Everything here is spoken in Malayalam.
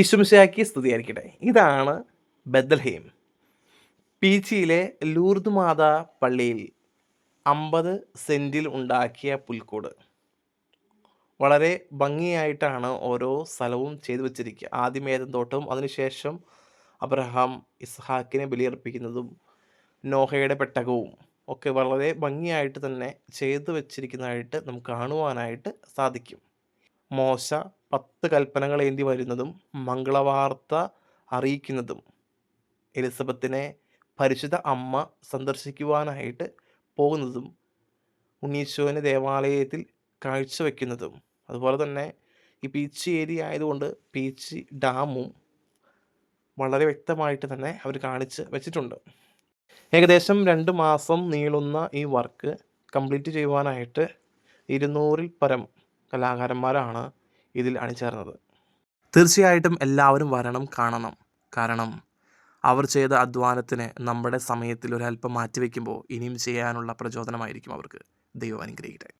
ഈശോമിശിഹായ്ക്ക് സ്തുതിയായിരിക്കട്ടെ. ഇതാണ് ബെത്ലഹേം. പീച്ചിയിലെ ലൂർദ് മാതാ പള്ളിയിൽ 50 സെൻറ്റിൽ ഉണ്ടാക്കിയ പുൽക്കൂട്. വളരെ ഭംഗിയായിട്ടാണ് ഓരോ സ്ഥലവും ചെയ്തു വച്ചിരിക്കുക. ആദ്യം ഏദൻ തോട്ടവും അതിനുശേഷം അബ്രഹാം ഇസ്ഹാക്കിനെ ബലിയർപ്പിക്കുന്നതും നോഹയുടെ പെട്ടകവും ഒക്കെ വളരെ ഭംഗിയായിട്ട് തന്നെ ചെയ്തു വച്ചിരിക്കുന്നതായിട്ട് നമുക്ക് കാണുവാനായിട്ട് സാധിക്കും. മോശ 10 കൽപ്പനകൾ ഏന്തി വരുന്നതും മംഗളവാർത്ത അറിയിക്കുന്നതും എലിസബത്തിനെ പരിശുദ്ധ അമ്മ സന്ദർശിക്കുവാനായിട്ട് പോകുന്നതും ഉണ്ണീശോനെ ദേവാലയത്തിൽ കാഴ്ചവെക്കുന്നതും അതുപോലെ തന്നെ ഈ പീച്ചി ഏരിയ ആയതുകൊണ്ട് പീച്ചി ഡാമും വളരെ വ്യക്തമായിട്ട് തന്നെ അവർ കാണിച്ച് വെച്ചിട്ടുണ്ട്. ഏകദേശം 2 മാസം നീളുന്ന ഈ വർക്ക് കംപ്ലീറ്റ് ചെയ്യുവാനായിട്ട് 200-ൽ പരം കലാകാരന്മാരാണ് ഇതിൽ അണിചേർന്നത്. തീർച്ചയായിട്ടും എല്ലാവരും വരണം, കാണണം. കാരണം അവർ ചെയ്ത അധ്വാനത്തിന് നമ്മുടെ സമയത്തിൽ ഒരല്പം മാറ്റിവെക്കുമ്പോൾ ഇനിയും ചെയ്യാനുള്ള പ്രചോദനമായിരിക്കും അവർക്ക്. ദൈവം അനുഗ്രഹിക്കട്ടെ.